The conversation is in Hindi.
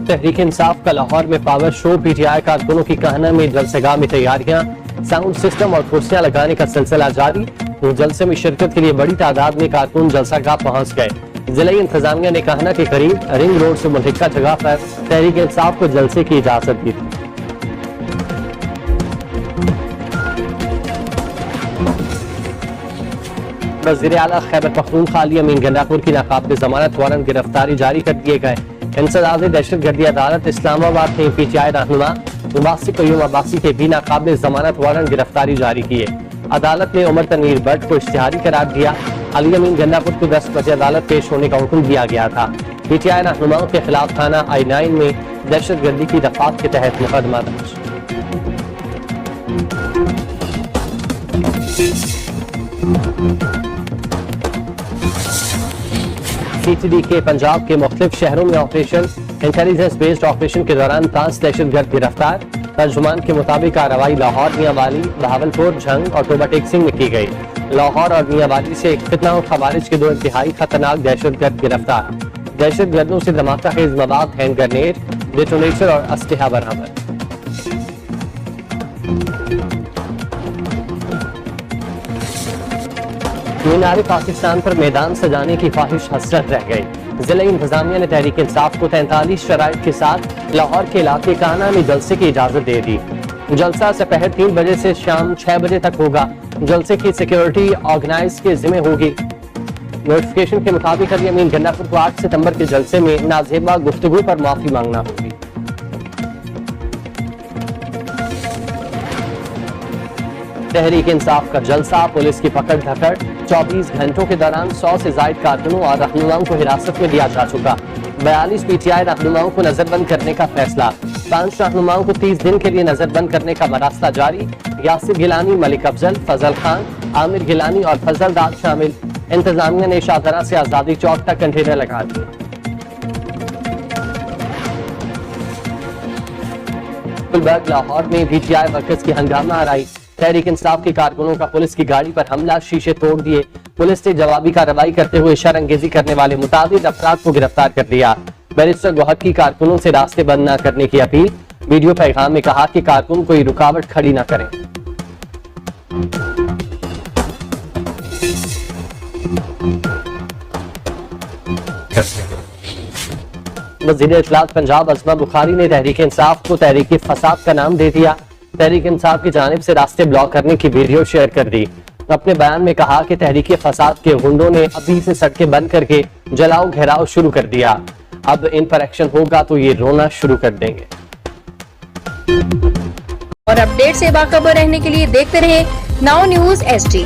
तहरीक इंसाफ का लाहौर में पावर शो, पीटीआई कारकुनों की कहना में जलसेगाह में तैयारियां, साउंड सिस्टम और कुर्सियां लगाने का सिलसिला जारी। तो जलसे में शिरकत के लिए बड़ी तादाद में कारकुन जलसागाह पहुंच गए। जिला इंतजामिया ने कहना के करीब रिंग रोड से मुल्हिका जगह पर तहरीक इंसाफ को जलसे की इजाजत दी थी। वज़ीर आला खैबर पख्तूनख्वा अली अमीन गंडापुर की नाकाबिल जमानत वारंट गिरफ्तारी जारी कर दिए गए। इंसदाद दहशतगर्दी अदालत इस्लामाबाद ने पीटीआई रहनुमा अब्बासी क़य्यूम अब्बासी के भी नाकाबिल जमानत वारंट गिरफ्तारी जारी किए। अदालत ने उमर तनवीर भट्ट को इश्तिहारी करार दिया। अली अमीन गंडापुर को 10 बजे अदालत पेश होने का हुक्म दिया गया था। पीटीआई रहनुमाओं के खिलाफ थाना I9 में दहशतगर्दी की दफात के तहत मुकदमा दर्ज। CTD के पंजाब के मुख्तलिफ शहरों में ऑपरेशन, इंटेलिजेंस बेस्ड ऑपरेशन के दौरान 5 दहशतगर्द गिरफ्तार। तर्जुमान के मुताबिक कार्रवाई लाहौर, मियांवाली, बहावलपुर, झंग और टोबा टेक्सिंग में की गई। लाहौर और मियांवाली से फितना और खवारिज के 2 इंतहाई खतरनाक दहशतगर्द गिरफ्तार। दहशतगर्दों से धमाका खेज मवाद, हैंड ग्रेनेड, डेटोनेटर और असलहा बरामद। मीनार पाकिस्तान पर मैदान सजाने की ख्वाहिश हसरत रह गई। जिला इंतजामिया ने तहरीक इंसाफ को 43 शराइत के साथ लाहौर के इलाके काना में जलसे की इजाजत दे दी। जलसा दोपहर 3 बजे से शाम 6 बजे तक होगा। जलसे की सिक्योरिटी ऑर्गेनाइज के जिम्मे होगी। नोटिफिकेशन के मुताबिक अली अमीन गंडापुर को 8 सितंबर के जलसे में नाजेबा गुफ्तगू पर माफी मांगना होगी। तहरीक इंसाफ का जलसा, पुलिस की पकड़ धकड़, 24 घंटों के दौरान 100 से ज्यादा कारकुनों और रहनुमाओं को हिरासत में लिया जा चुका। 42 पीटीआई रहनुमाओं को नजरबंद करने का फैसला। 5 रहनुमाओं को 30 दिन के लिए नजरबंद करने का रास्ता जारी। यासिर गिलानी, मलिक अफजल, फजल खान, आमिर गिलानी और फजल दाद शामिल। इंतजामिया ने शाहदरा से आजादी चौक तक कंटेनर लगा दिए। गुलबर्ग लाहौर में पीटीआई वर्कर्स की हंगामा आराई। तहरीक इंसाफ के कारकुनों का पुलिस की गाड़ी पर हमला, शीशे तोड़ दिए। पुलिस ने जवाबी कार्रवाई करते हुए शरअंगेजी करने वाले मुतादिद अफराद को गिरफ्तार कर लिया। बैरिस्टर गौहर की कारकुनों से रास्ते बंद न करने की अपील। वीडियो पैगाम में कहा कि कारकुन कोई रुकावट खड़ी न करें। वज़ीर इत्तलात पंजाब अज़मा बुखारी ने तहरीक इंसाफ को तहरीक फसाद का नाम दे दिया। तहरीक इंसाफ की जानिब से रास्ते ब्लॉक करने की वीडियो शेयर कर दी। अपने बयान में कहा कि तहरीक फसाद के गुंडों ने अभी से सड़कें बंद करके जलाओ घेराव शुरू कर दिया। अब इन पर एक्शन होगा तो ये रोना शुरू कर देंगे। और अपडेट से बाखबर रहने के लिए देखते रहे नाउ न्यूज HD।